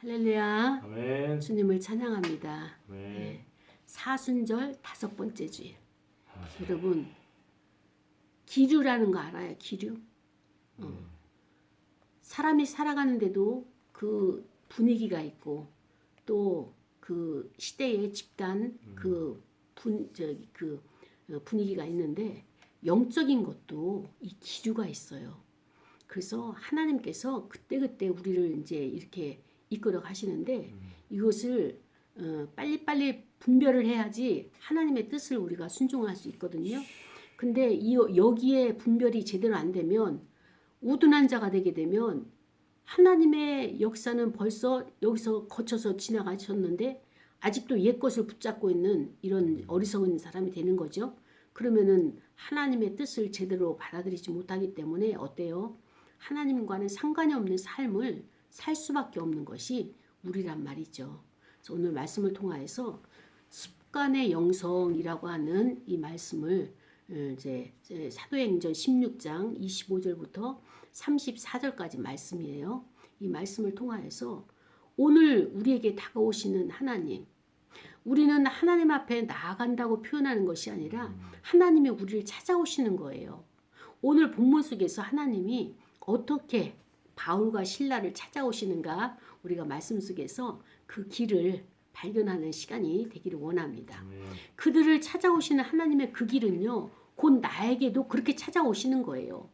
할렐루야. 아멘. 주님을 찬양합니다. 아멘. 네. 사순절 5번째 주일. 여러분, 기류라는 거 알아요? 기류? 사람이 살아가는데도 그 분위기가 있고 또 그 시대의 집단 분위기가 있는데 영적인 것도 이 기류가 있어요. 그래서 하나님께서 그때그때 우리를 이제 이렇게 이끌어 가시는데 이것을 빨리빨리 분별을 해야지 하나님의 뜻을 우리가 순종할 수 있거든요. 근데 여기에 분별이 제대로 안 되면 우둔한 자가 되게 되면 하나님의 역사는 벌써 여기서 거쳐서 지나가셨는데 아직도 옛 것을 붙잡고 있는 이런 어리석은 사람이 되는 거죠. 그러면은 하나님의 뜻을 제대로 받아들이지 못하기 때문에 어때요? 하나님과는 상관이 없는 삶을 살 수밖에 없는 것이 우리란 말이죠. 그래서 오늘 말씀을 통하여서 습관의 영성이라고 하는 이 말씀을 이제 사도행전 16장 25절부터 34절까지 말씀이에요. 이 말씀을 통하여서 오늘 우리에게 다가오시는 하나님, 우리는 하나님 앞에 나아간다고 표현하는 것이 아니라 하나님이 우리를 찾아오시는 거예요. 오늘 본문 속에서 하나님이 어떻게 바울과 실라를 찾아오시는가 우리가 말씀 속에서 그 길을 발견하는 시간이 되기를 원합니다. 그들을 찾아오시는 하나님의 그 길은요, 곧 나에게도 그렇게 찾아오시는 거예요.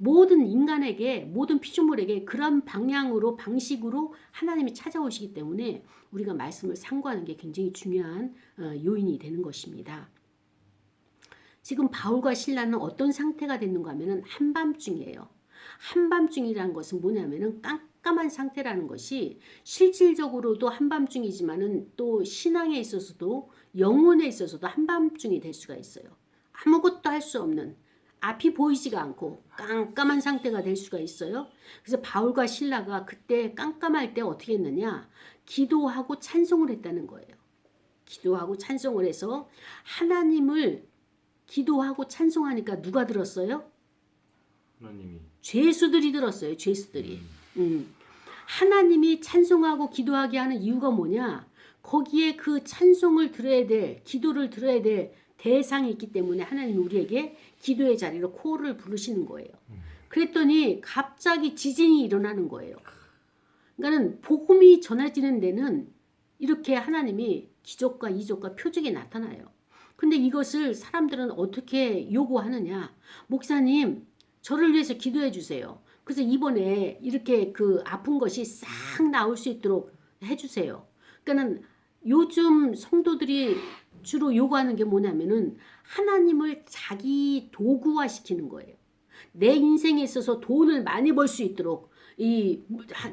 모든 인간에게, 모든 피조물에게 그런 방식으로 하나님이 찾아오시기 때문에 우리가 말씀을 상고하는 게 굉장히 중요한 요인이 되는 것입니다. 지금 바울과 실라는 어떤 상태가 됐는가 하면은 한밤중이에요. 한밤중이라는 것은 뭐냐면은 깜깜한 상태라는 것이 실질적으로도 한밤중이지만은 또 신앙에 있어서도 영혼에 있어서도 한밤중이 될 수가 있어요. 아무것도 할 수 없는 앞이 보이지가 않고 깜깜한 상태가 될 수가 있어요. 그래서 바울과 실라가 그때 깜깜할 때 어떻게 했느냐? 기도하고 찬송을 했다는 거예요. 기도하고 찬송을 해서 하나님을 기도하고 찬송하니까 누가 들었어요? 하나님이. 죄수들이 들었어요. 죄수들이. 하나님이 찬송하고 기도하게 하는 이유가 뭐냐? 거기에 그 찬송을 들어야 될, 기도를 들어야 될 대상이 있기 때문에 하나님이 우리에게 기도의 자리로 코를 부르시는 거예요. 그랬더니 갑자기 지진이 일어나는 거예요. 그러니까는 복음이 전해지는 데는 이렇게 하나님이 기적과 이적과 표적이 나타나요. 근데 이것을 사람들은 어떻게 요구하느냐? 목사님, 저를 위해서 기도해 주세요. 그래서 이번에 이렇게 그 아픈 것이 싹 나올 수 있도록 해주세요. 그러니까는 요즘 성도들이 주로 요구하는 게 뭐냐면은 하나님을 자기 도구화 시키는 거예요. 내 인생에 있어서 돈을 많이 벌 수 있도록 이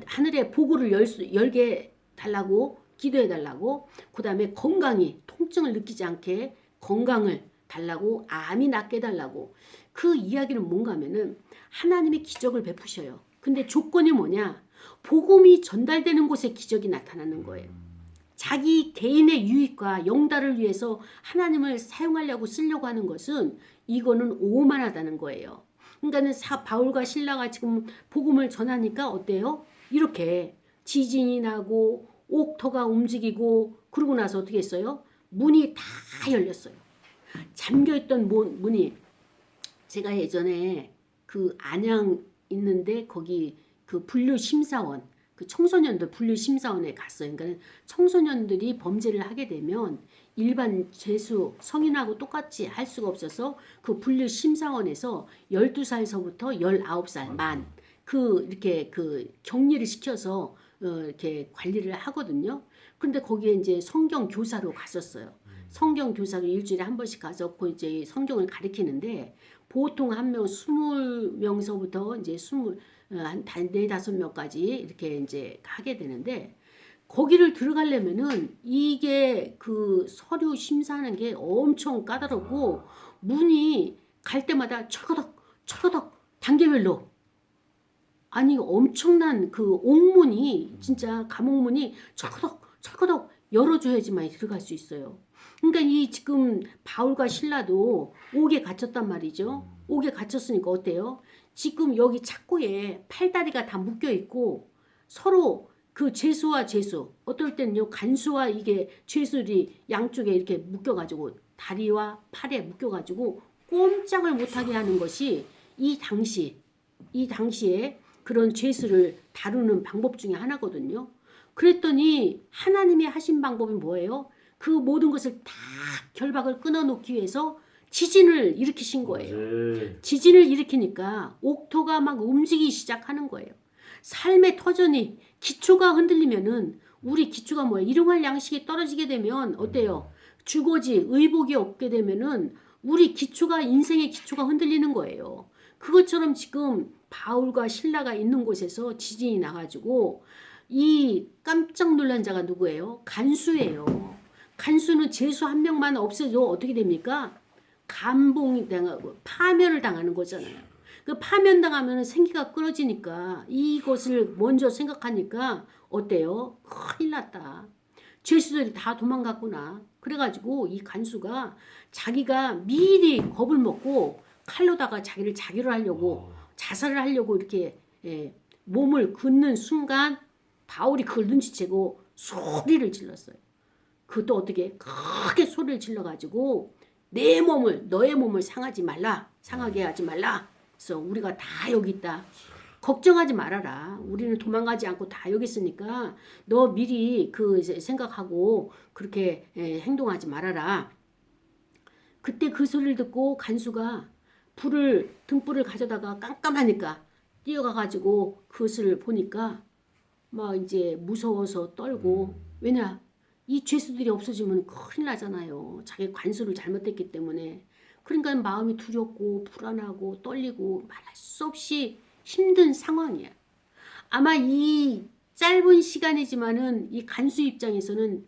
하늘의 보고를 열게 달라고 기도해 달라고, 그 다음에 건강이 통증을 느끼지 않게 건강을 달라고, 암이 낫게 달라고. 그 이야기는 뭔가 하면은 하나님이 기적을 베푸셔요. 근데 조건이 뭐냐? 복음이 전달되는 곳에 기적이 나타나는 거예요. 자기 개인의 유익과 영달을 위해서 하나님을 사용하려고 쓰려고 하는 것은 이거는 오만하다는 거예요. 그러니까는 바울과 실라가 지금 복음을 전하니까 어때요? 이렇게 지진이 나고 옥토가 움직이고 그러고 나서 어떻게 했어요? 문이 다 열렸어요. 잠겨있던 문이, 제가 예전에 그 안양 있는데 거기 그 분류심사원, 그 청소년들 분류심사원에 갔어요. 그러니까 청소년들이 범죄를 하게 되면 일반 죄수 성인하고 똑같이 할 수가 없어서 그 분류심사원에서 12살서부터 19살 만 이렇게 그 격리를 시켜서 이렇게 관리를 하거든요. 근데 거기에 이제 성경 교사로 갔었어요. 성경 교사로 일주일에 한 번씩 가서 그 이제 성경을 가르치는데 보통 한 명 20명서부터 이제 한 4-5명까지 이렇게 이제 하게 되는데, 거기를 들어가려면은 이게 그 서류 심사하는 게 엄청 까다롭고 문이 갈 때마다 철거덕 단계별로, 아니 엄청난 그 옥문이, 진짜 감옥문이 철거덕 열어줘야지만 들어갈 수 있어요. 그러니까 이 지금 바울과 실라도 옥에 갇혔단 말이죠. 옥에 갇혔으니까 어때요? 지금 여기 착고에 팔다리가 다 묶여 있고 서로 그 죄수와 죄수, 어떨 때는요 간수와 이게 죄수들이 양쪽에 이렇게 묶여가지고 다리와 팔에 묶여가지고 꼼짝을 못하게 하는 것이 이 당시에 그런 죄수를 다루는 방법 중에 하나거든요. 그랬더니 하나님이 하신 방법이 뭐예요? 그 모든 것을 다 결박을 끊어놓기 위해서 지진을 일으키신 거예요. 네. 지진을 일으키니까 옥토가 막 움직이기 시작하는 거예요. 삶의 터전이 기초가 흔들리면은 우리 기초가 뭐예요? 일용할 양식이 떨어지게 되면 어때요? 주거지 의복이 없게 되면은 우리 기초가 인생의 기초가 흔들리는 거예요. 그것처럼 지금 바울과 신라가 있는 곳에서 지진이 나가지고 이 깜짝 놀란 자가 누구예요? 간수예요. 간수는 죄수 한 명만 없애도 어떻게 됩니까? 감봉이 당하고 파면을 당하는 거잖아요. 그 파면당하면 생기가 끊어지니까 이것을 먼저 생각하니까 어때요? 큰일 났다. 죄수들이 다 도망갔구나. 그래가지고 이 간수가 자기가 미리 겁을 먹고 칼로다가 자기를 하려고 자살을 하려고 이렇게 몸을 긋는 순간 바울이 그걸 눈치채고 소리를 질렀어요. 그것도 어떻게 크게 소리를 질러가지고 너의 몸을 상하게 하지 말라. 그래서 우리가 다 여기 있다. 걱정하지 말아라. 우리는 도망가지 않고 다 여기 있으니까 너 미리 그 생각하고 그렇게 행동하지 말아라. 그때 그 소리를 듣고 간수가 등불을 가져다가 깜깜하니까 뛰어가가지고 그것을 보니까 막 이제 무서워서 떨고 왜냐 이 죄수들이 없어지면 큰일 나잖아요. 자기 관수를 잘못했기 때문에. 그러니까 마음이 두렵고 불안하고 떨리고 말할 수 없이 힘든 상황이야. 아마 이 짧은 시간이지만은 이 간수 입장에서는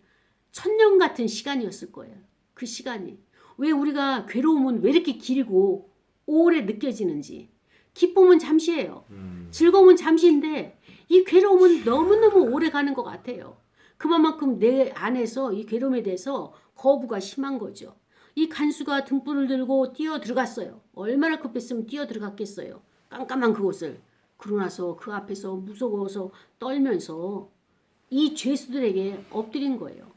천년 같은 시간이었을 거예요. 그 시간이. 왜 우리가 괴로움은 왜 이렇게 길고 오래 느껴지는지. 기쁨은 잠시예요. 즐거움은 잠시인데 이 괴로움은 너무너무 오래 가는 것 같아요. 그만큼 내 안에서 이 괴로움에 대해서 거부가 심한 거죠. 이 간수가 등불을 들고 뛰어 들어갔어요. 얼마나 급했으면 뛰어 들어갔겠어요. 깜깜한 그곳을. 그러고 나서 그 앞에서 무서워서 떨면서 이 죄수들에게 엎드린 거예요.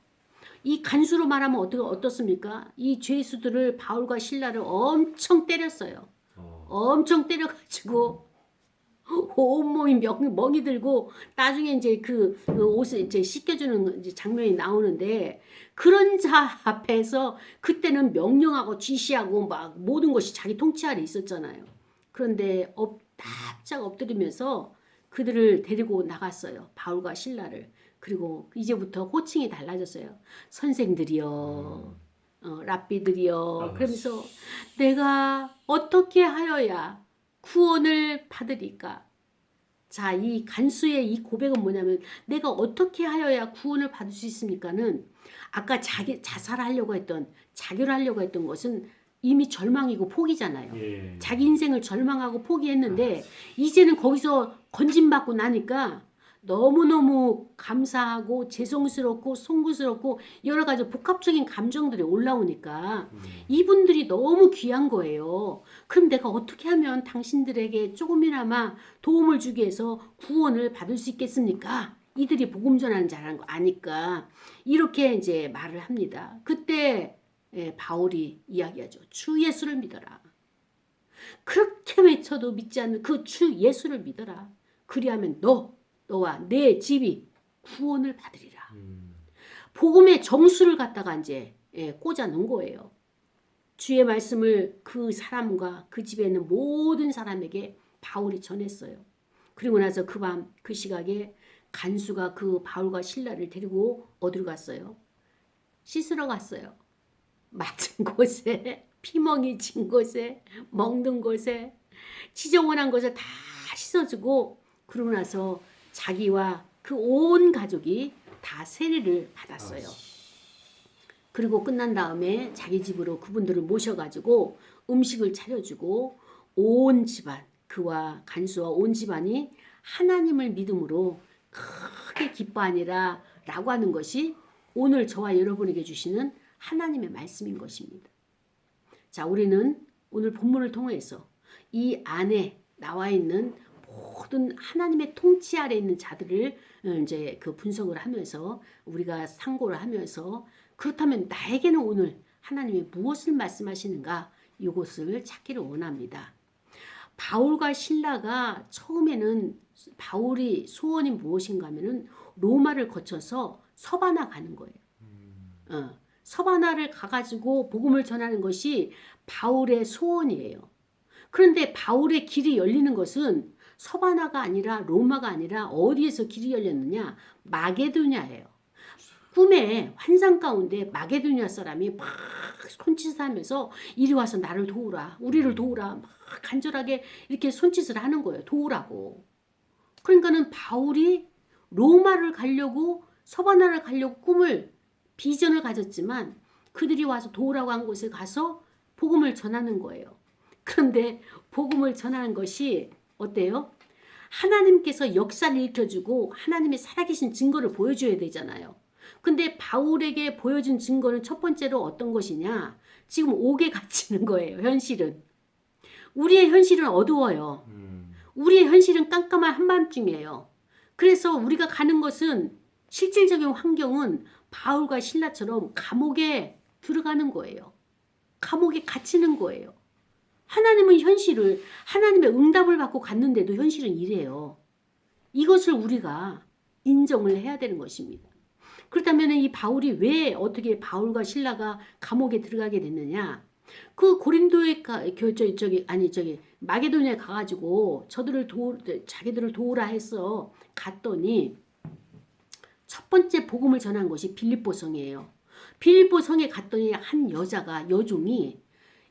이 간수로 말하면 어떻습니까? 이 죄수들을 바울과 신라를 엄청 때렸어요. 엄청 때려가지고 온몸이 멍이 들고 나중에 이제 그 옷을 이제 씻겨주는 이제 장면이 나오는데 그런 자 앞에서 그때는 명령하고 지시하고 막 모든 것이 자기 통치 아래 있었잖아요. 그런데 납작 엎드리면서 그들을 데리고 나갔어요. 바울과 신라를. 그리고 이제부터 호칭이 달라졌어요. 선생들이여, 랍비들이여. 그러면서 내가 어떻게 하여야 구원을 받으리까? 자, 이 간수의 이 고백은 뭐냐면 내가 어떻게 하여야 구원을 받을 수 있습니까는 아까 자살하려고 했던 자결 하려고 했던 것은 이미 절망이고 포기잖아요. 예. 자기 인생을 절망하고 포기했는데 이제는 거기서 건진받고 나니까 너무너무 감사하고 죄송스럽고 송구스럽고 여러 가지 복합적인 감정들이 올라오니까 이분들이 너무 귀한 거예요. 그럼 내가 어떻게 하면 당신들에게 조금이나마 도움을 주기 위해서 구원을 받을 수 있겠습니까? 이들이 복음 전하는 자라는 거 아니까 이렇게 이제 말을 합니다. 그때 바울이 이야기하죠. 주 예수를 믿어라. 그렇게 외쳐도 믿지 않는 그 주 예수를 믿어라. 그리하면 너와 내 집이 구원을 받으리라. 복음의 정수를 갖다가 이제 꽂아 놓은 거예요. 주의 말씀을 그 사람과 그 집에 있는 모든 사람에게 바울이 전했어요. 그리고 나서 그 밤 그 시각에 간수가 그 바울과 신라를 데리고 어디로 갔어요? 씻으러 갔어요. 맞은 곳에 피멍이 진 곳에 먹는 곳에 지저분한 곳에 다 씻어주고 그러고 나서 자기와 그 온 가족이 다 세례를 받았어요. 그리고 끝난 다음에 자기 집으로 그분들을 모셔가지고 음식을 차려주고 온 집안 그와 간수와 온 집안이 하나님을 믿음으로 크게 기뻐하니라 라고 하는 것이 오늘 저와 여러분에게 주시는 하나님의 말씀인 것입니다. 자, 우리는 오늘 본문을 통해서 이 안에 나와 있는 모든 하나님의 통치 아래 있는 자들을 이제 그 분석을 하면서 우리가 상고를 하면서 그렇다면 나에게는 오늘 하나님이 무엇을 말씀하시는가 이것을 찾기를 원합니다. 바울과 실라가 처음에는 바울이 소원이 무엇인가 하면은 로마를 거쳐서 서바나 가는 거예요. 서바나를 가가지고 복음을 전하는 것이 바울의 소원이에요. 그런데 바울의 길이 열리는 것은 서바나가 아니라 로마가 아니라 어디에서 길이 열렸느냐? 마게도냐예요. 꿈에 환상 가운데 마게도냐 사람이 막 손짓을 하면서 이리 와서 나를 도우라, 우리를 도우라 막 간절하게 이렇게 손짓을 하는 거예요. 도우라고. 그러니까는 바울이 로마를 가려고 서바나를 가려고 꿈을 비전을 가졌지만 그들이 와서 도우라고 한 곳에 가서 복음을 전하는 거예요. 그런데 복음을 전하는 것이 어때요? 하나님께서 역사를 일으켜주고 하나님의 살아계신 증거를 보여줘야 되잖아요. 근데 바울에게 보여준 증거는 첫 번째로 어떤 것이냐? 지금 옥에 갇히는 거예요. 현실은. 우리의 현실은 어두워요. 우리의 현실은 깜깜한 한밤중이에요. 그래서 우리가 가는 것은 실질적인 환경은 바울과 실라처럼 감옥에 들어가는 거예요. 감옥에 갇히는 거예요. 하나님은 현실을 하나님의 응답을 받고 갔는데도 현실은 이래요. 이것을 우리가 인정을 해야 되는 것입니다. 그렇다면 이 바울이 왜 어떻게 바울과 실라가 감옥에 들어가게 됐느냐? 그 고린도에 마게도냐에 가가지고 자기들을 도우라 해서 갔더니 첫 번째 복음을 전한 것이 빌립보 성이에요. 빌립보 성에 갔더니 한 여종이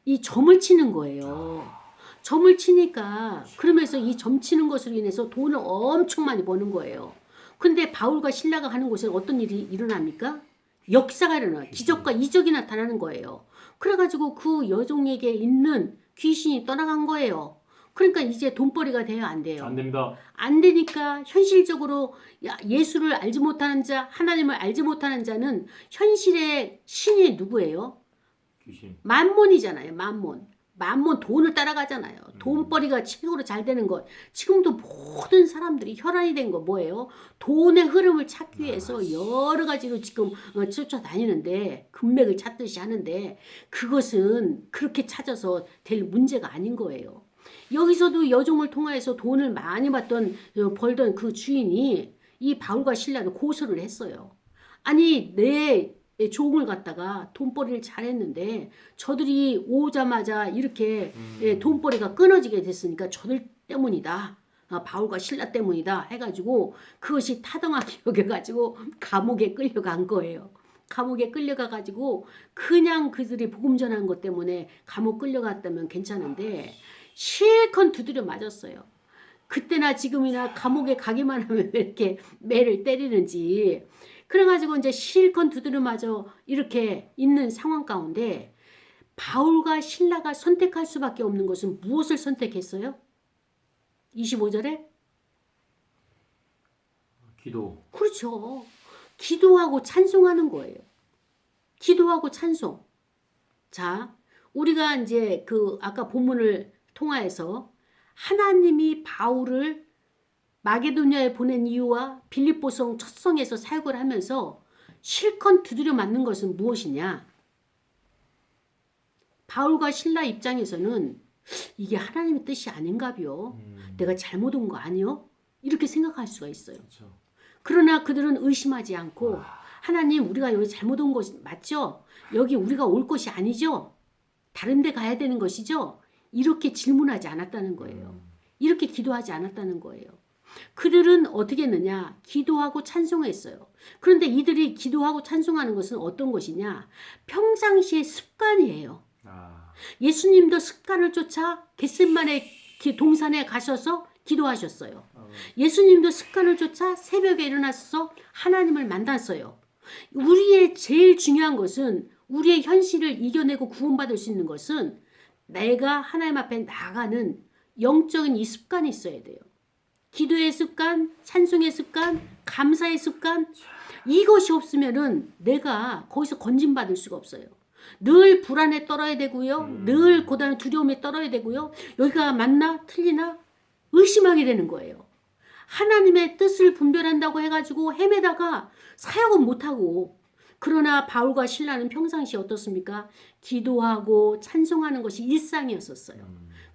이 점을 치는 거예요. 점을 치니까 그러면서 이 점 치는 것으로 인해서 돈을 엄청 많이 버는 거예요. 근데 바울과 실라가 가는 곳에 어떤 일이 일어납니까? 역사가 일어나요. 기적과 이적이 나타나는 거예요. 그래가지고 그 여종에게 있는 귀신이 떠나간 거예요. 그러니까 이제 돈벌이가 돼요, 안 돼요? 안 됩니다. 안 되니까 현실적으로 예수를 알지 못하는 자, 하나님을 알지 못하는 자는 현실의 신이 누구예요? 귀신. 만몬이잖아요. 만몬 돈을 따라가잖아요. 돈벌이가 최고로 잘 되는 것. 지금도 모든 사람들이 혈안이 된 거 뭐예요? 돈의 흐름을 찾기 위해서 여러 가지로 지금 쫓아다니는데 금맥을 찾듯이 하는데 그것은 그렇게 찾아서 될 문제가 아닌 거예요. 여기서도 여종을 통해서 돈을 많이 벌던 그 주인이 이 바울과 실라를 고소를 했어요. 아니 내 종을 갖다가 돈벌이를 잘했는데 저들이 오자마자 이렇게 돈벌이가 끊어지게 됐으니까 저들 때문이다. 바울과 실라 때문이다 해가지고 그것이 타당하게 여겨가지고 감옥에 끌려간 거예요. 감옥에 끌려가가지고 그냥 그들이 복음 전한 것 때문에 감옥 끌려갔다면 괜찮은데 실컷 두드려 맞았어요. 그때나 지금이나 감옥에 가기만 하면 왜 이렇게 매를 때리는지. 그래가지고 이제 실컷 두드려 맞아 이렇게 있는 상황 가운데 바울과 실라가 선택할 수밖에 없는 것은 무엇을 선택했어요? 25절에? 기도. 그렇죠. 기도하고 찬송하는 거예요. 기도하고 찬송. 자, 우리가 이제 그 아까 본문을 통하여서 하나님이 바울을 마게도냐에 보낸 이유와 빌립보성 첫 성에서 사역을 하면서 실컷 두드려 맞는 것은 무엇이냐? 바울과 실라 입장에서는 이게 하나님의 뜻이 아닌가비요. 내가 잘못 온 거 아니요? 이렇게 생각할 수가 있어요. 그렇죠. 그러나 그들은 의심하지 않고 하나님 우리가 여기 잘못 온 것이 맞죠? 여기 우리가 올 것이 아니죠? 다른 데 가야 되는 것이죠? 이렇게 질문하지 않았다는 거예요. 이렇게 기도하지 않았다는 거예요. 그들은 어떻게 했느냐? 기도하고 찬송했어요. 그런데 이들이 기도하고 찬송하는 것은 어떤 것이냐? 평상시의 습관이에요. 예수님도 습관을 쫓아 겟세마네 동산에 가셔서 기도하셨어요. 예수님도 습관을 쫓아 새벽에 일어나서 하나님을 만났어요. 우리의 제일 중요한 것은 우리의 현실을 이겨내고 구원받을 수 있는 것은 내가 하나님 앞에 나가는 영적인 이 습관이 있어야 돼요. 기도의 습관, 찬송의 습관, 감사의 습관, 이것이 없으면은 내가 거기서 건진받을 수가 없어요. 늘 불안에 떨어야 되고요. 늘 고단한 두려움에 떨어야 되고요. 여기가 맞나 틀리나 의심하게 되는 거예요. 하나님의 뜻을 분별한다고 해가지고 헤매다가 사역은 못하고, 그러나 바울과 실라는 평상시 어떻습니까? 기도하고 찬송하는 것이 일상이었었어요.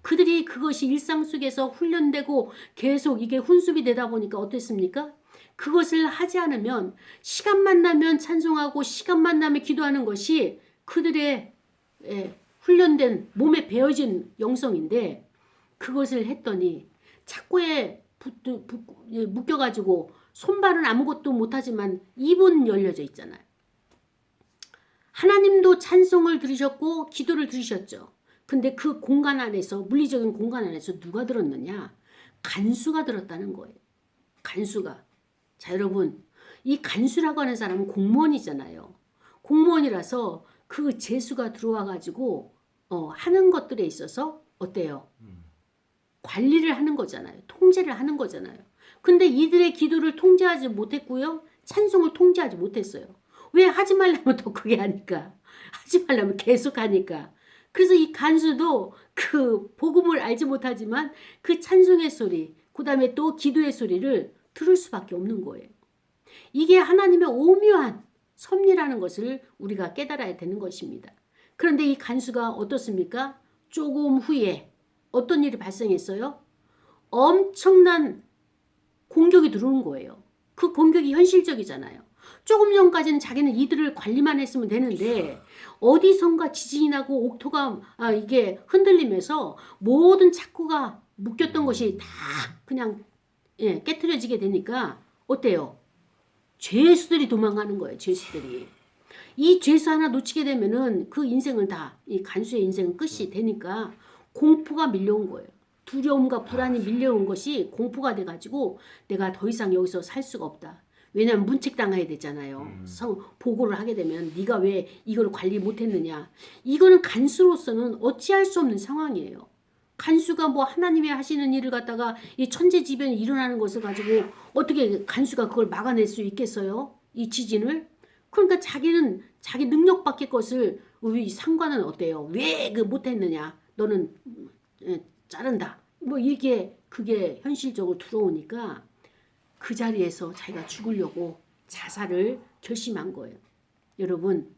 그들이 그것이 일상 속에서 훈련되고 계속 이게 훈습이 되다 보니까 어땠습니까? 그것을 하지 않으면 시간만 나면 찬송하고 시간만 나면 기도하는 것이 그들의 훈련된 몸에 배어진 영성인데, 그것을 했더니 착고에 묶여가지고 손발은 아무것도 못하지만 입은 열려져 있잖아요. 하나님도 찬송을 들으셨고 기도를 들으셨죠. 근데 그 공간 안에서, 물리적인 공간 안에서 누가 들었느냐? 간수가 들었다는 거예요. 간수가. 자, 여러분, 이 간수라고 하는 사람은 공무원이잖아요. 공무원이라서 그 재수가 들어와 가지고 하는 것들에 있어서 어때요? 관리를 하는 거잖아요. 통제를 하는 거잖아요. 근데 이들의 기도를 통제하지 못했고요. 찬송을 통제하지 못했어요. 왜? 하지 말라면 더 크게 하니까. 하지 말라면 계속 하니까. 그래서 이 간수도 그 복음을 알지 못하지만 그 찬송의 소리, 그 다음에 또 기도의 소리를 들을 수밖에 없는 거예요. 이게 하나님의 오묘한 섭리라는 것을 우리가 깨달아야 되는 것입니다. 그런데 이 간수가 어떻습니까? 조금 후에 어떤 일이 발생했어요? 엄청난 공격이 들어오는 거예요. 그 공격이 현실적이잖아요. 조금 전까지는 자기는 이들을 관리만 했으면 되는데 어디선가 지진이 나고 옥토가 이게 흔들리면서 모든 착고가 묶였던 것이 다 그냥 깨트려지게 되니까 어때요? 죄수들이 도망가는 거예요. 죄수들이. 이 죄수 하나 놓치게 되면은 그 인생은 다, 이 간수의 인생은 끝이 되니까 공포가 밀려온 거예요. 두려움과 불안이 밀려온 것이 공포가 돼가지고 내가 더 이상 여기서 살 수가 없다. 왜냐하면 문책당해야 되잖아요. 보고를 하게 되면 네가 왜 이걸 관리 못했느냐. 이거는 간수로서는 어찌할 수 없는 상황이에요. 간수가 뭐 하나님이 하시는 일을 갖다가 이 천재지변이 일어나는 것을 가지고 어떻게 간수가 그걸 막아낼 수 있겠어요? 이 지진을? 그러니까 자기는 자기 능력 밖의 것을 우리 상관은 어때요? 왜 그 못했느냐? 너는 자른다. 뭐 이게 그게 현실적으로 들어오니까 그 자리에서 자기가 죽으려고 자살을 결심한 거예요. 여러분,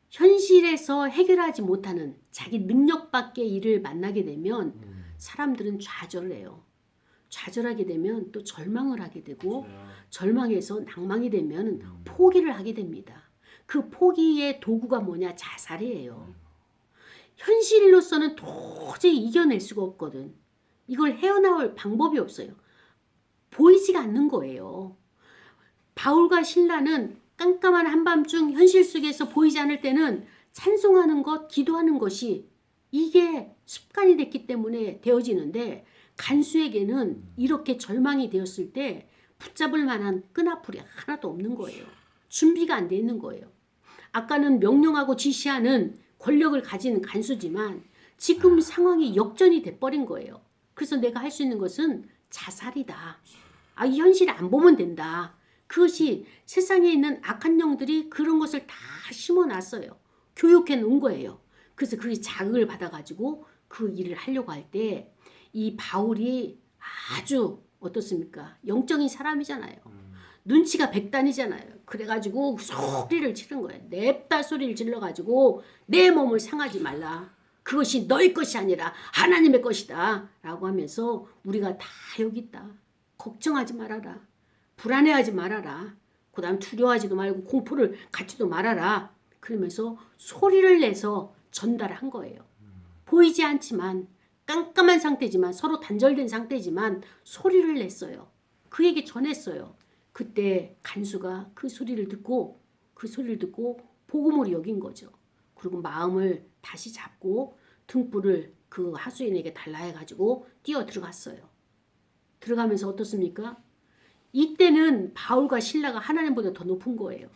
현실에서 해결하지 못하는 자기 능력 밖의 일을 만나게 되면 사람들은 좌절을 해요. 좌절하게 되면 또 절망을 하게 되고 절망해서 낭망이 되면 포기를 하게 됩니다. 그 포기의 도구가 뭐냐? 자살이에요. 현실로서는 도저히 이겨낼 수가 없거든. 이걸 헤어나올 방법이 없어요. 보이지가 않는 거예요. 바울과 실라는 깜깜한 한밤중 현실 속에서 보이지 않을 때는 찬송하는 것, 기도하는 것이 이게 습관이 됐기 때문에 되어지는데, 간수에게는 이렇게 절망이 되었을 때 붙잡을 만한 끈앞풀이 하나도 없는 거예요. 준비가 안 돼 있는 거예요. 아까는 명령하고 지시하는 권력을 가진 간수지만 지금 상황이 역전이 돼버린 거예요. 그래서 내가 할 수 있는 것은 자살이다. 이 현실을 안 보면 된다. 그것이 세상에 있는 악한 영들이 그런 것을 다 심어놨어요. 교육해 놓은 거예요. 그래서 그게 자극을 받아가지고 그 일을 하려고 할 때 이 바울이 아주 어떻습니까? 영적인 사람이잖아요. 눈치가 백단이잖아요. 그래가지고 소리를 치른 거예요. 냅다 소리를 질러가지고 내 몸을 상하지 말라. 그것이 너희 것이 아니라 하나님의 것이다. 라고 하면서 우리가 다 여기 있다. 걱정하지 말아라. 불안해하지 말아라. 그 다음 두려워하지도 말고 공포를 갖지도 말아라. 그러면서 소리를 내서 전달한 거예요. 보이지 않지만 깜깜한 상태지만 서로 단절된 상태지만 소리를 냈어요. 그에게 전했어요. 그때 간수가 그 소리를 듣고 복음으로 여긴 거죠. 그리고 마음을 다시 잡고 등불을 그 하수인에게 달라 해가지고 뛰어 들어갔어요. 들어가면서 어떻습니까? 이때는 바울과 실라가 하나님보다 더 높은 거예요.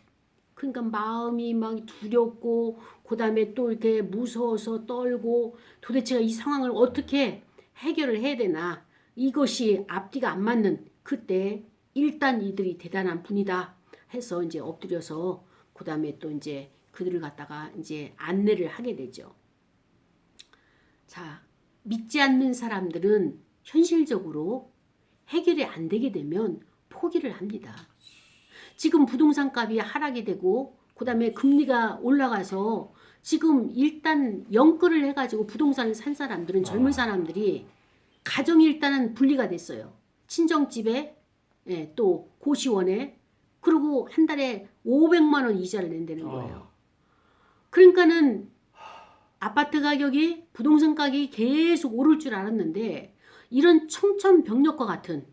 그러니까 마음이 막 두렵고 그 다음에 또 이렇게 무서워서 떨고 도대체 이 상황을 어떻게 해결을 해야 되나, 이것이 앞뒤가 안 맞는 그때 일단 이들이 대단한 분이다 해서 이제 엎드려서 그 다음에 또 이제 그들을 갖다가 이제 안내를 하게 되죠. 자, 믿지 않는 사람들은 현실적으로 해결이 안 되게 되면 포기를 합니다. 지금 부동산 값이 하락이 되고 그다음에 금리가 올라가서 지금 일단 영끌을 해가지고 부동산을 산 사람들은 젊은 사람들이 가정이 일단은 분리가 됐어요. 친정집에 또 고시원에 그리고 한 달에 500만 원 이자를 낸다는 거예요. 그러니까는 아파트 가격이 부동산 가격이 계속 오를 줄 알았는데 이런 청천벽력과 같은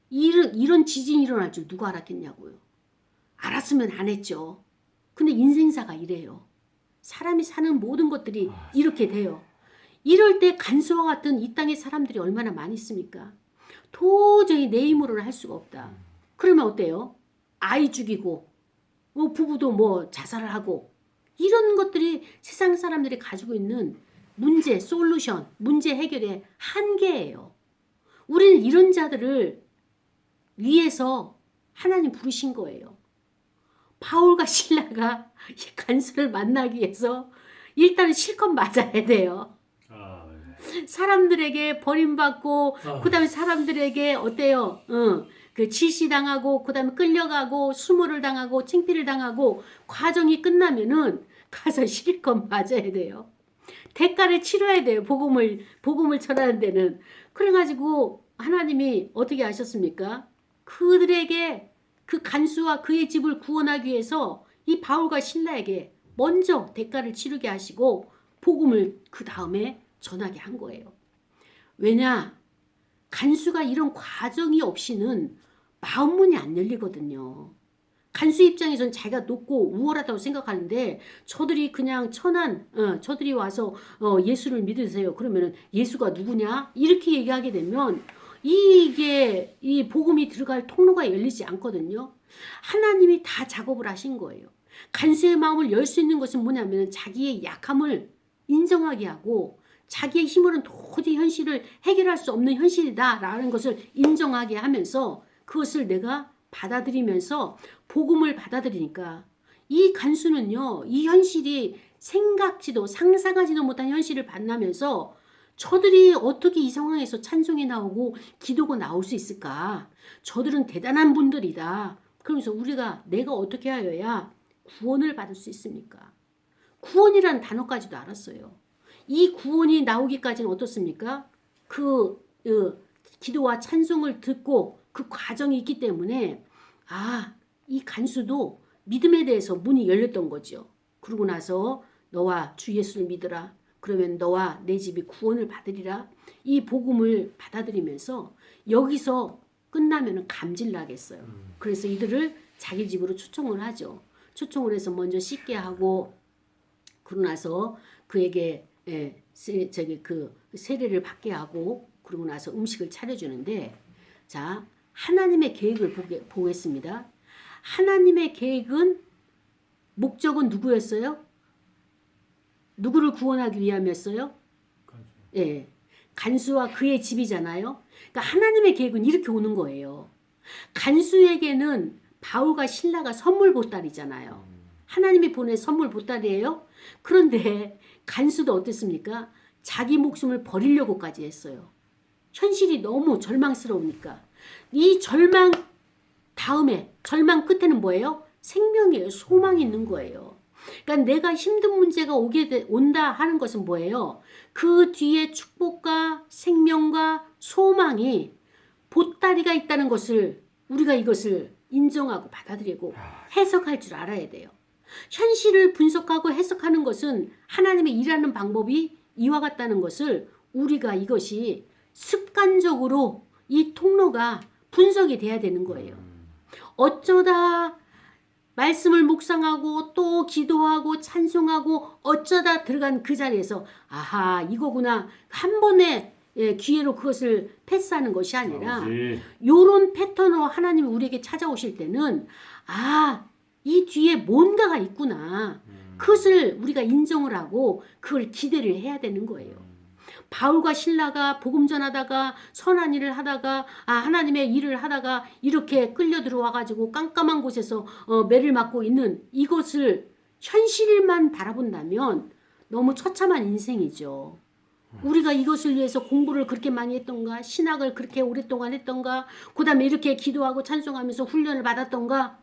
이런 지진이 일어날 줄 누가 알았겠냐고요. 알았으면 안 했죠. 근데 인생사가 이래요. 사람이 사는 모든 것들이 이렇게 돼요. 이럴 때 간수와 같은 이 땅의 사람들이 얼마나 많이 있습니까? 도저히 내 힘으로는 할 수가 없다. 그러면 어때요? 아이 죽이고 부부도 뭐 자살을 하고 이런 것들이 세상 사람들이 가지고 있는 문제, 솔루션, 문제 해결의 한계예요. 우리는 이런 자들을 위해서 하나님 부르신 거예요. 바울과 실라가 이 간수를 만나기 위해서 일단은 실컷 맞아야 돼요. 사람들에게 버림받고 그다음에 사람들에게 어때요? 그 질시당하고 그다음에 끌려가고 수모를 당하고 창피를 당하고 과정이 끝나면은 가서 실컷 맞아야 돼요. 대가를 치러야 돼요. 복음을 전하는 데는. 그래가지고 하나님이 어떻게 하셨습니까? 그들에게 그 간수와 그의 집을 구원하기 위해서 이 바울과 실라에게 먼저 대가를 치르게 하시고 복음을 그 다음에 전하게 한 거예요. 왜냐? 간수가 이런 과정이 없이는 마음문이 안 열리거든요. 간수 입장에서는 자기가 높고 우월하다고 생각하는데 저들이 그냥 저들이 와서 예수를 믿으세요. 그러면은 예수가 누구냐? 이렇게 얘기하게 되면 이게 이 복음이 들어갈 통로가 열리지 않거든요. 하나님이 다 작업을 하신 거예요. 간수의 마음을 열 수 있는 것은 뭐냐면 자기의 약함을 인정하게 하고 자기의 힘으로는 도저히 현실을 해결할 수 없는 현실이다라는 것을 인정하게 하면서 그것을 내가 받아들이면서 복음을 받아들이니까 이 간수는요. 이 현실이 생각지도 상상하지도 못한 현실을 만나면서 저들이 어떻게 이 상황에서 찬송이 나오고 기도가 나올 수 있을까? 저들은 대단한 분들이다. 그러면서 내가 어떻게 하여야 구원을 받을 수 있습니까? 구원이라는 단어까지도 알았어요. 이 구원이 나오기까지는 어떻습니까? 기도와 찬송을 듣고 그 과정이 있기 때문에 이 간수도 믿음에 대해서 문이 열렸던 거죠. 그러고 나서 너와 주 예수를 믿으라. 그러면 너와 내 집이 구원을 받으리라. 이 복음을 받아들이면서 여기서 끝나면 감질나겠어요. 그래서 이들을 자기 집으로 초청을 하죠. 초청을 해서 먼저 씻게 하고 그러고 나서 그에게 세례를 받게 하고 그러고 나서 음식을 차려주는데 자 하나님의 계획을 보겠습니다. 하나님의 계획은 목적은 누구였어요? 누구를 구원하기 위함이었어요? 간수와 그의 집이잖아요. 그러니까 하나님의 계획은 이렇게 오는 거예요. 간수에게는 바울과 실라가 선물 보따리잖아요. 하나님이 보낸 선물 보따리예요. 그런데 간수도 어땠습니까? 자기 목숨을 버리려고까지 했어요. 현실이 너무 절망스러우니까. 이 절망 다음에 절망 끝에는 뭐예요? 생명이에요. 소망이 있는 거예요. 그러니까 내가 힘든 문제가 온다 하는 것은 뭐예요? 그 뒤에 축복과 생명과 소망이 보따리가 있다는 것을 우리가 이것을 인정하고 받아들이고 해석할 줄 알아야 돼요. 현실을 분석하고 해석하는 것은 하나님의 일하는 방법이 이와 같다는 것을 우리가 이것이 습관적으로 이 통로가 분석이 돼야 되는 거예요. 어쩌다 말씀을 묵상하고 또 기도하고 찬송하고 어쩌다 들어간 그 자리에서 이거구나 한 번에 기회로 그것을 패스하는 것이 아니라 요런 패턴으로 하나님이 우리에게 찾아오실 때는 이 뒤에 뭔가가 있구나. 그것을 우리가 인정을 하고 그걸 기대를 해야 되는 거예요. 바울과 실라가 복음 전하다가 선한 일을 하다가 하나님의 일을 하다가 이렇게 끌려 들어와 가지고 깜깜한 곳에서 매를 맞고 있는 이것을 현실만 바라본다면 너무 처참한 인생이죠. 우리가 이것을 위해서 공부를 그렇게 많이 했던가, 신학을 그렇게 오랫동안 했던가, 그 다음에 이렇게 기도하고 찬송하면서 훈련을 받았던가,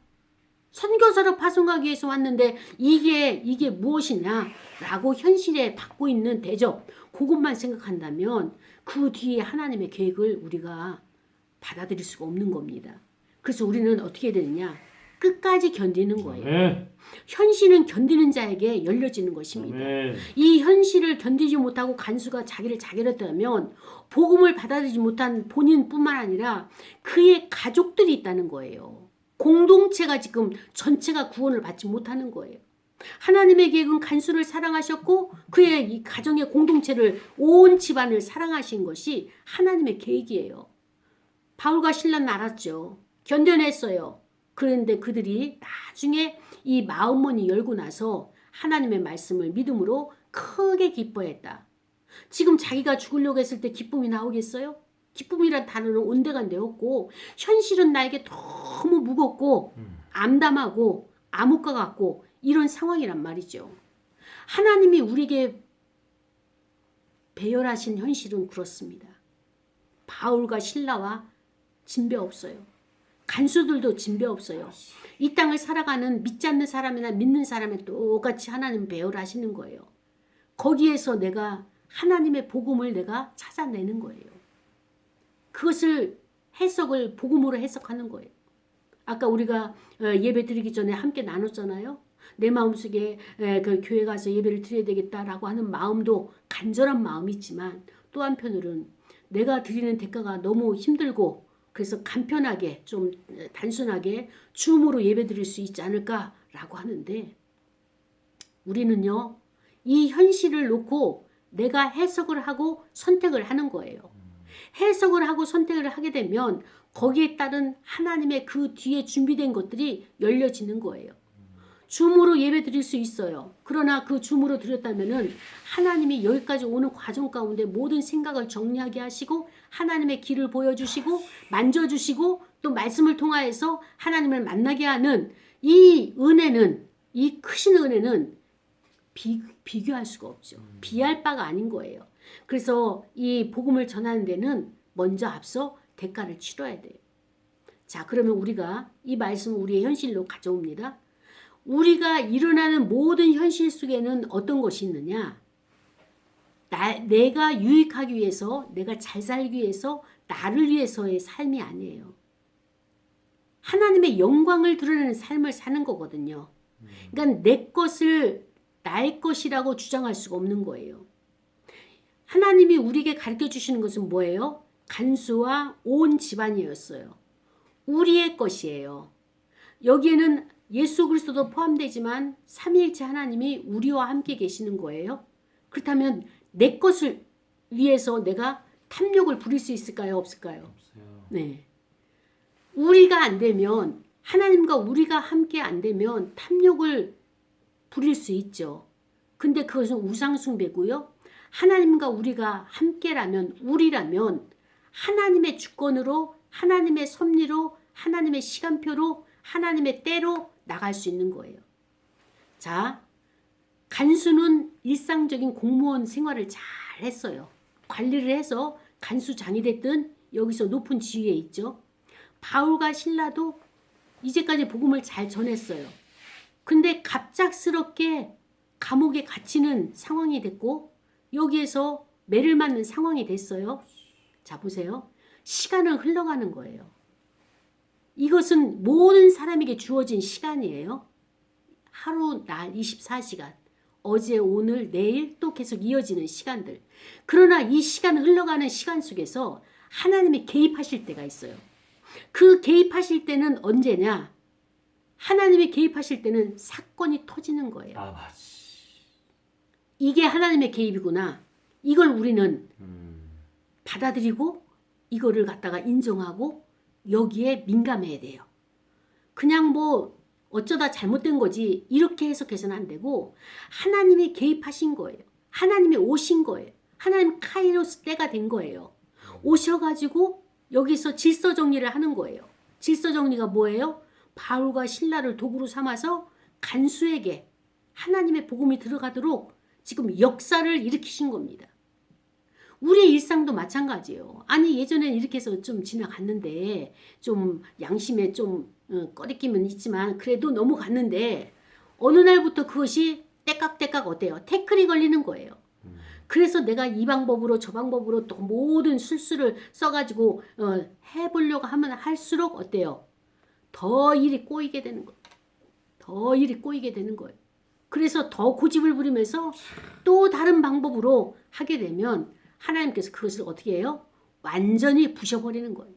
선교사로 파송하기 위해서 왔는데 이게 무엇이냐라고 현실에 받고 있는 대접, 그것만 생각한다면 그 뒤에 하나님의 계획을 우리가 받아들일 수가 없는 겁니다. 그래서 우리는 어떻게 되느냐? 끝까지 견디는 거예요. 아멘. 현실은 견디는 자에게 열려지는 것입니다. 아멘. 이 현실을 견디지 못하고 간수가 자기를 자결했다면 복음을 받아들이지 못한 본인뿐만 아니라 그의 가족들이 있다는 거예요. 공동체가 지금 전체가 구원을 받지 못하는 거예요. 하나님의 계획은 간수를 사랑하셨고 그의 이 가정의 공동체를 온 집안을 사랑하신 것이 하나님의 계획이에요. 바울과 실라는 알았죠. 견뎌냈어요. 그런데 그들이 나중에 이 마음문이 열고 나서 하나님의 말씀을 믿음으로 크게 기뻐했다. 지금 자기가 죽으려고 했을 때 기쁨이 나오겠어요? 기쁨이란 단어는 온데간데 없고 현실은 나에게 너무 무겁고 암담하고 암흑과 같고 이런 상황이란 말이죠. 하나님이 우리에게 배열하신 현실은 그렇습니다. 바울과 실라와 진배 없어요. 간수들도 진배 없어요. 이 땅을 살아가는 믿지 않는 사람이나 믿는 사람에 똑같이 하나님 배열하시는 거예요. 거기에서 내가 하나님의 복음을 내가 찾아내는 거예요. 그것을 해석을 복음으로 해석하는 거예요. 아까 우리가 예배 드리기 전에 함께 나눴잖아요. 내 마음속에 그 교회 가서 예배를 드려야 되겠다라고 하는 마음도 간절한 마음이지만 또 한편으로는 내가 드리는 대가가 너무 힘들고 그래서 간편하게 좀 단순하게 줌으로 예배 드릴 수 있지 않을까라고 하는데 우리는요. 이 현실을 놓고 내가 해석을 하고 선택을 하는 거예요. 해석을 하고 선택을 하게 되면 거기에 따른 하나님의 그 뒤에 준비된 것들이 열려지는 거예요. 줌으로 예배 드릴 수 있어요. 그러나 그 줌으로 드렸다면은 하나님이 여기까지 오는 과정 가운데 모든 생각을 정리하게 하시고 하나님의 길을 보여주시고 만져주시고 또 말씀을 통하여서 하나님을 만나게 하는 이 은혜는 이 크신 은혜는 비교할 수가 없죠. 비할 바가 아닌 거예요. 그래서 이 복음을 전하는 데는 먼저 앞서 대가를 치러야 돼요. 자, 그러면 우리가 이 말씀을 우리의 현실로 가져옵니다. 우리가 일어나는 모든 현실 속에는 어떤 것이 있느냐? 내가 유익하기 위해서, 내가 잘 살기 위해서, 나를 위해서의 삶이 아니에요. 하나님의 영광을 드러내는 삶을 사는 거거든요. 그러니까 내 것을 나의 것이라고 주장할 수가 없는 거예요. 하나님이 우리에게 가르쳐 주시는 것은 뭐예요? 간수와 온 집안이었어요. 우리의 것이에요. 여기에는 예수 그리스도도 포함되지만 삼위일체 하나님이 우리와 함께 계시는 거예요. 그렇다면 내 것을 위해서 내가 탐욕을 부릴 수 있을까요? 없을까요? 없어요. 네. 우리가 안 되면 하나님과 우리가 함께 안 되면 탐욕을 부릴 수 있죠. 근데 그것은 우상숭배고요. 하나님과 우리가 함께라면 우리라면 하나님의 주권으로 하나님의 섭리로 하나님의 시간표로 하나님의 때로 나갈 수 있는 거예요. 자, 간수는 일상적인 공무원 생활을 잘 했어요. 관리를 해서 간수장이 됐든 여기서 높은 지위에 있죠. 바울과 실라도 이제까지 복음을 잘 전했어요. 근데 갑작스럽게 감옥에 갇히는 상황이 됐고 여기에서 매를 맞는 상황이 됐어요. 자, 보세요. 시간은 흘러가는 거예요. 이것은 모든 사람에게 주어진 시간이에요. 하루, 날, 24시간. 어제, 오늘, 내일 또 계속 이어지는 시간들. 그러나 이 시간 흘러가는 시간 속에서 하나님이 개입하실 때가 있어요. 그 개입하실 때는 언제냐? 하나님이 개입하실 때는 사건이 터지는 거예요. 아, 맞지. 이게 하나님의 개입이구나. 이걸 우리는 받아들이고 이거를 갖다가 인정하고 여기에 민감해야 돼요. 그냥 뭐 어쩌다 잘못된 거지 이렇게 해석해서는 안 되고 하나님이 개입하신 거예요. 하나님이 오신 거예요. 하나님 카이로스 때가 된 거예요. 오셔가지고 여기서 질서 정리를 하는 거예요. 질서 정리가 뭐예요? 바울과 실라를 도구로 삼아서 간수에게 하나님의 복음이 들어가도록 지금 역사를 일으키신 겁니다. 우리의 일상도 마찬가지예요. 아니 예전엔 이렇게 해서 좀 지나갔는데 좀 양심에 좀 꺼리낌은 있지만 그래도 넘어갔는데 어느 날부터 그것이 때깍때깍 어때요? 태클이 걸리는 거예요. 그래서 내가 이 방법으로 저 방법으로 또 모든 술수를 써가지고 해보려고 하면 할수록 어때요? 더 일이 꼬이게 되는 거예요. 더 일이 꼬이게 되는 거예요. 그래서 더 고집을 부리면서 또 다른 방법으로 하게 되면 하나님께서 그것을 어떻게 해요? 완전히 부셔버리는 거예요.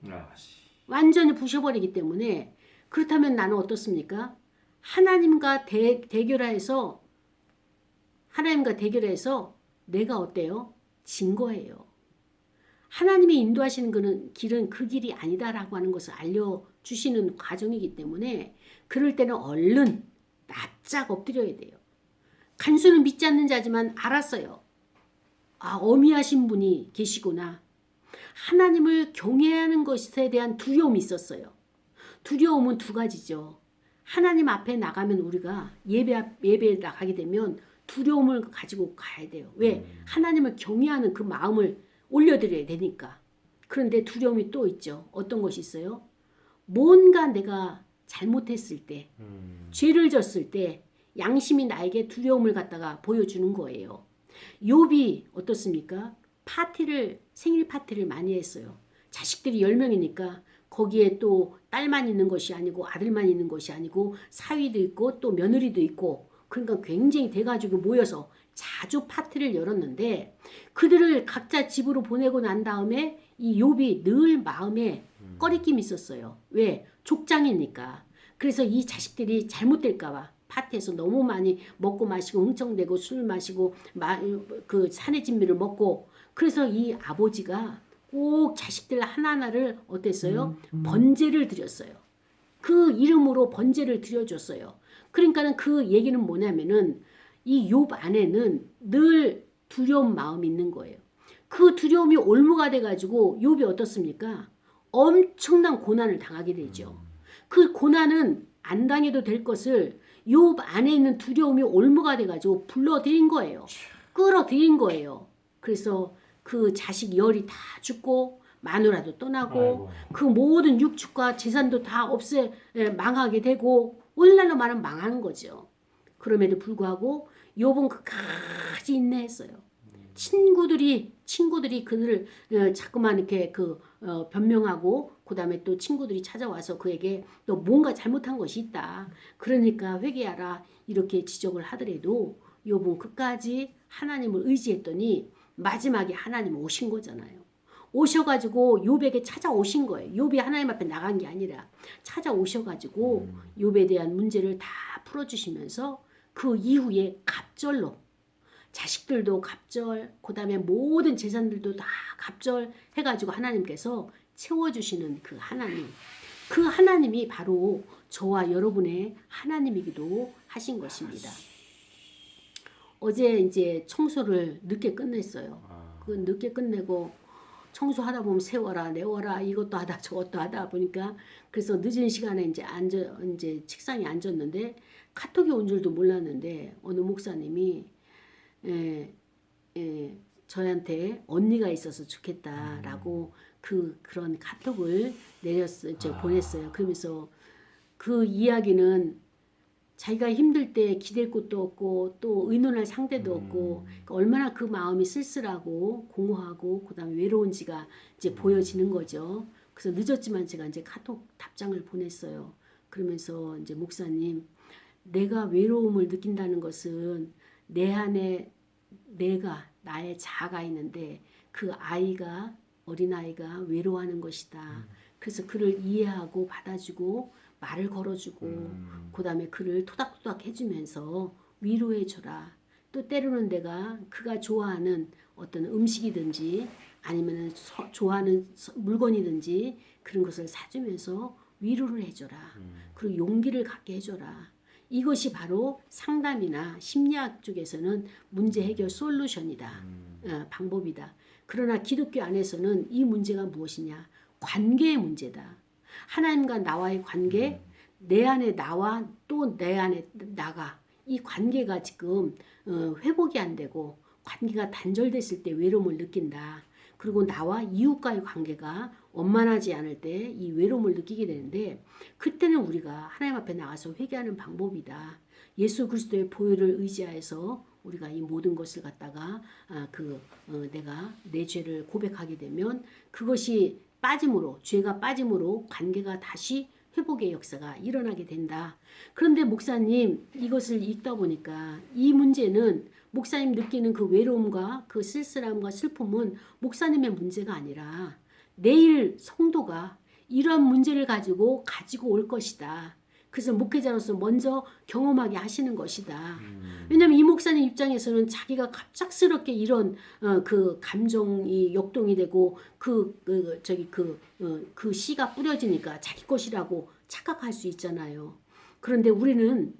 완전히 부셔버리기 때문에 그렇다면 나는 어떻습니까? 하나님과 대결해서 내가 어때요? 진 거예요. 하나님이 인도하시는 길은 그 길이 아니다라고 하는 것을 알려주시는 과정이기 때문에 그럴 때는 얼른 납작 엎드려야 돼요. 간수는 믿지 않는 자지만 알았어요. 아, 어미하신 분이 계시구나. 하나님을 경외하는 것에 대한 두려움이 있었어요. 두려움은 두 가지죠. 하나님 앞에 나가면 우리가 예배에 나가게 되면 두려움을 가지고 가야 돼요. 왜? 하나님을 경외하는 그 마음을 올려드려야 되니까. 그런데 두려움이 또 있죠. 어떤 것이 있어요? 뭔가 내가 잘못했을 때, 죄를 졌을 때 양심이 나에게 두려움을 갖다가 보여주는 거예요. 욥이 어떻습니까? 생일 파티를 많이 했어요. 자식들이 10명이니까 거기에 또 딸만 있는 것이 아니고 아들만 있는 것이 아니고 사위도 있고 또 며느리도 있고 그러니까 굉장히 대가족이 모여서 자주 파티를 열었는데 그들을 각자 집으로 보내고 난 다음에 이 욥이 늘 마음에 꺼리낌이 있었어요. 왜? 족장이니까. 그래서 이 자식들이 잘못될까 봐 파티에서 너무 많이 먹고 마시고 흥청대고 술 마시고 그 산의 진미를 먹고 그래서 이 아버지가 꼭 자식들 하나하나를 어땠어요? 번제를 드렸어요. 그 이름으로 번제를 드려줬어요. 그러니까는 그 얘기는 뭐냐면은 이 욥 안에는 늘 두려운 마음이 있는 거예요. 그 두려움이 올무가 돼가지고 욥이 어떻습니까? 엄청난 고난을 당하게 되죠. 그 고난은 안 당해도 될 것을 욥 안에 있는 두려움이 올무가 돼가지고 불러들인 거예요. 끌어들인 거예요. 그래서 그 자식 열이 다 죽고 마누라도 떠나고 아이고. 그 모든 육축과 재산도 다 망하게 되고 오늘날로 말하면 망하는 거죠. 그럼에도 불구하고 욥은 끝까지 인내했어요. 친구들이 그들을 자꾸만 이렇게 변명하고 그다음에 또 친구들이 찾아와서 그에게 너 뭔가 잘못한 것이 있다. 그러니까 회개하라 이렇게 지적을 하더라도 욥은 끝까지 하나님을 의지했더니 마지막에 하나님 오신 거잖아요. 오셔가지고 욥에게 찾아오신 거예요. 욥이 하나님 앞에 나간 게 아니라 찾아오셔가지고 욥에 대한 문제를 다 풀어주시면서 그 이후에 갑절로 자식들도 갑절, 그 다음에 모든 재산들도 다 갑절 해가지고 하나님께서 채워주시는 그 하나님. 그 하나님이 바로 저와 여러분의 하나님이기도 하신 것입니다. 어제 이제 청소를 늦게 끝냈어요. 그 늦게 끝내고 청소하다 보면 세워라, 내워라, 이것도 하다 저것도 하다 보니까 그래서 늦은 시간에 이제 책상에 앉았는데 카톡이 온 줄도 몰랐는데 어느 목사님이 저한테 언니가 있어서 좋겠다라고 그런 카톡을 보냈어요. 그러면서 그 이야기는 자기가 힘들 때 기댈 곳도 없고 또 의논할 상대도 없고 그러니까 얼마나 그 마음이 쓸쓸하고 공허하고 그다음에 외로운지가 이제 보여지는 거죠. 그래서 늦었지만 제가 이제 카톡 답장을 보냈어요. 그러면서 이제 목사님, 내가 외로움을 느낀다는 것은 내 안에 나의 자아가 있는데 그 어린아이가 외로워하는 것이다. 그래서 그를 이해하고 받아주고 말을 걸어주고 그다음에 그를 토닥토닥 해주면서 위로해줘라. 또 때로는 내가 그가 좋아하는 어떤 음식이든지 아니면 좋아하는 물건이든지 그런 것을 사주면서 위로를 해줘라. 그리고 용기를 갖게 해줘라. 이것이 바로 상담이나 심리학 쪽에서는 문제 해결 솔루션이다. 방법이다. 그러나 기독교 안에서는 이 문제가 무엇이냐? 관계의 문제다. 하나님과 나와의 관계, 내 안에 나와 또 내 안에 나가. 이 관계가 지금 회복이 안 되고 관계가 단절됐을 때 외로움을 느낀다. 그리고 나와 이웃과의 관계가 원만하지 않을 때 이 외로움을 느끼게 되는데 그때는 우리가 하나님 앞에 나가서 회개하는 방법이다. 예수 그리스도의 보혈을 의지하여서 우리가 이 모든 것을 갖다가 내가 내 죄를 고백하게 되면 그것이 빠짐으로 죄가 빠짐으로 관계가 다시 회복의 역사가 일어나게 된다. 그런데 목사님 이것을 읽다 보니까 이 문제는 목사님 느끼는 그 외로움과 그 쓸쓸함과 슬픔은 목사님의 문제가 아니라 내일 성도가 이런 문제를 가지고 올 것이다. 그래서 목회자로서 먼저 경험하게 하시는 것이다. 왜냐하면 이 목사님 입장에서는 자기가 갑작스럽게 이런 그 감정이 역동이 되고 그 씨가 뿌려지니까 자기 것이라고 착각할 수 있잖아요. 그런데 우리는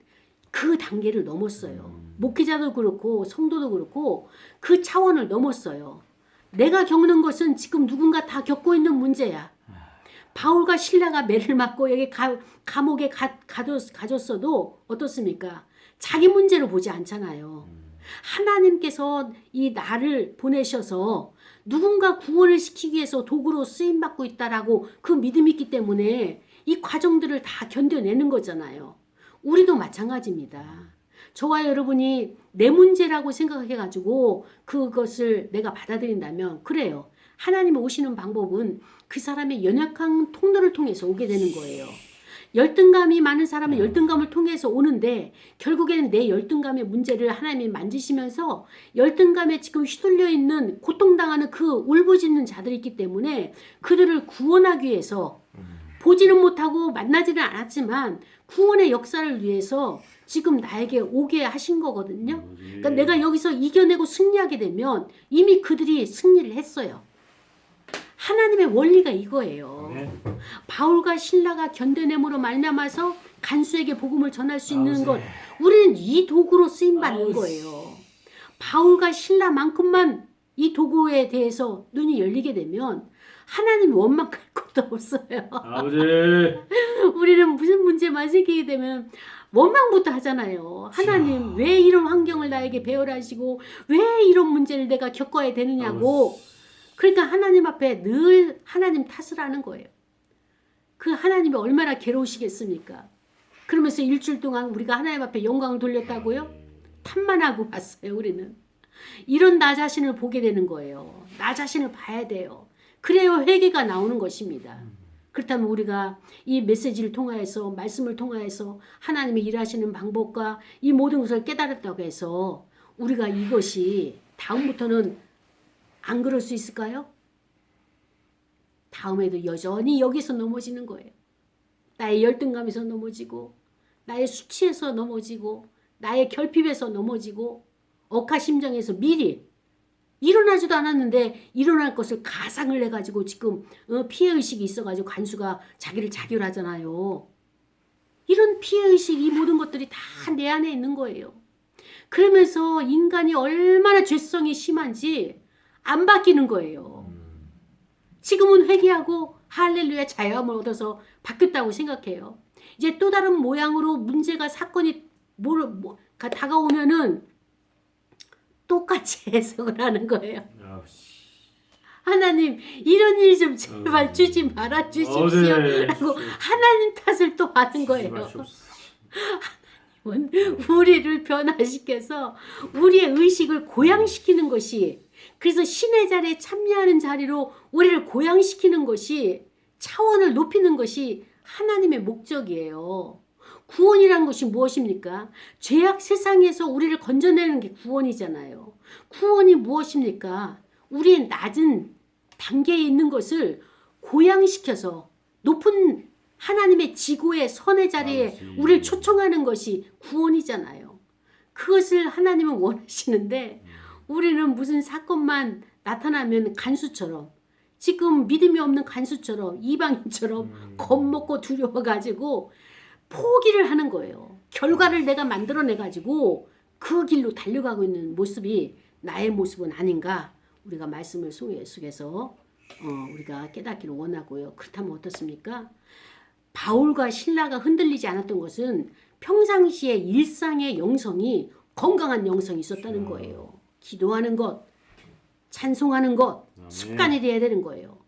그 단계를 넘었어요. 목회자도 그렇고 성도도 그렇고 그 차원을 넘었어요. 내가 겪는 것은 지금 누군가 다 겪고 있는 문제야. 바울과 실라가 매를 맞고 여기 감옥에 가졌어도 어떻습니까? 자기 문제로 보지 않잖아요. 하나님께서 이 나를 보내셔서 누군가 구원을 시키기 위해서 도구로 쓰임받고 있다라고 그 믿음이 있기 때문에 이 과정들을 다 견뎌내는 거잖아요. 우리도 마찬가지입니다. 저와 여러분이 내 문제라고 생각해가지고 그것을 내가 받아들인다면 그래요. 하나님이 오시는 방법은 그 사람의 연약한 통로를 통해서 오게 되는 거예요. 열등감이 많은 사람은 열등감을 통해서 오는데 결국에는 내 열등감의 문제를 하나님이 만지시면서 열등감에 지금 휘둘려 있는 고통당하는 그 울부짖는 자들이 있기 때문에 그들을 구원하기 위해서 보지는 못하고 만나지는 않았지만 구원의 역사를 위해서 지금 나에게 오게 하신 거거든요. 그러니까 내가 여기서 이겨내고 승리하게 되면 이미 그들이 승리를 했어요. 하나님의 원리가 이거예요. 바울과 실라가 견뎌냄으로 말미암아서 간수에게 복음을 전할 수 있는 것, 우리는 이 도구로 쓰임받는 거예요. 바울과 실라만큼만 이 도구에 대해서 눈이 열리게 되면 하나님이 원망할 것도 없어요. 아버지. 우리는 무슨 문제만 생기게 되면 원망부터 하잖아요. 하나님 왜 이런 환경을 나에게 배열하시고 왜 이런 문제를 내가 겪어야 되느냐고. 그러니까 하나님 앞에 늘 하나님 탓을 하는 거예요. 그 하나님이 얼마나 괴로우시겠습니까? 그러면서 일주일 동안 우리가 하나님 앞에 영광을 돌렸다고요? 탓만 하고 왔어요. 우리는. 이런 나 자신을 보게 되는 거예요. 나 자신을 봐야 돼요. 그래야 회개가 나오는 것입니다. 그렇다면 우리가 이 메시지를 통하여서 말씀을 통하여서 하나님이 일하시는 방법과 이 모든 것을 깨달았다고 해서 우리가 이것이 다음부터는 안 그럴 수 있을까요? 다음에도 여전히 여기서 넘어지는 거예요. 나의 열등감에서 넘어지고 나의 수치에서 넘어지고 나의 결핍에서 넘어지고 억하심정에서 미리 일어나지도 않았는데 일어날 것을 가상을 해가지고 지금 피해의식이 있어가지고 간수가 자기를 자결하잖아요. 이런 피해의식 이 모든 것들이 다 내 안에 있는 거예요. 그러면서 인간이 얼마나 죄성이 심한지 안 바뀌는 거예요. 지금은 회개하고 할렐루야 자유함을 얻어서 바뀌었다고 생각해요. 이제 또 다른 모양으로 문제가 사건이 다가오면은 똑같이 해석을 하는 거예요. 하나님 이런 일 좀 제발 주지 말아 주십시오 라고 하나님 탓을 또 하는 거예요. 하나님은 우리를 변화시켜서 우리의 의식을 고양시키는 것이, 그래서 신의 자리에 참여하는 자리로 우리를 고양시키는 것이, 차원을 높이는 것이 하나님의 목적이에요. 구원이란 것이 무엇입니까? 죄악 세상에서 우리를 건져내는 게 구원이잖아요. 구원이 무엇입니까? 우리의 낮은 단계에 있는 것을 고양시켜서 높은 하나님의 지고의 선의 자리에 우리를 초청하는 것이 구원이잖아요. 그것을 하나님은 원하시는데 우리는 무슨 사건만 나타나면 간수처럼, 지금 믿음이 없는 간수처럼, 이방인처럼 겁먹고 두려워가지고 포기를 하는 거예요. 결과를 내가 만들어내가지고 그 길로 달려가고 있는 모습이 나의 모습은 아닌가, 우리가 말씀을 속에서 우리가 깨닫기를 원하고요. 그렇다면 어떻습니까? 바울과 실라가 흔들리지 않았던 것은 평상시에 일상의 영성이 건강한 영성이 있었다는 거예요. 기도하는 것, 찬송하는 것 아멘. 습관이 돼야 되는 거예요.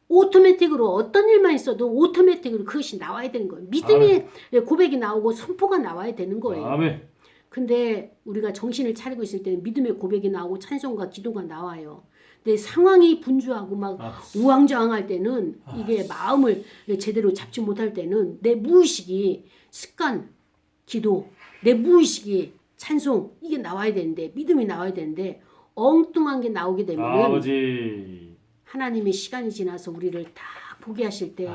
오토매틱으로 어떤 일만 있어도 오토매틱으로 그것이 나와야 되는 거예요. 믿음의 고백이 나오고 선포가 나와야 되는 거예요. 아멘. 근데 우리가 정신을 차리고 있을 때는 믿음의 고백이 나오고 찬송과 기도가 나와요. 근데 상황이 분주하고 막 우왕좌왕할 때는 이게 마음을 제대로 잡지 못할 때는 내 무의식이 습관, 기도, 내 무의식이 찬송 이게 나와야 되는데 믿음이 나와야 되는데 엉뚱한 게 나오게 되면은 아버지. 하나님의 시간이 지나서 우리를 다 포기하실 때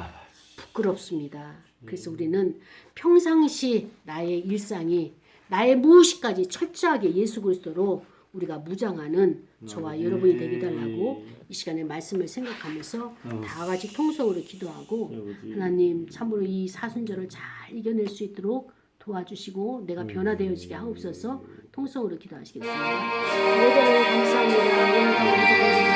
부끄럽습니다. 그래서 우리는 평상시 나의 일상이 나의 무의식까지 철저하게 예수 그리스도로 우리가 무장하는 저와 여러분이 되게 달라고 이 시간에 말씀을 생각하면서 다 같이 통성으로 기도하고 하나님 참으로 이 사순절을 잘 이겨낼 수 있도록 도와주시고 내가 변화되어지게 하옵소서 통성으로 기도하시겠습니다. 여전히 감사합니다. 오늘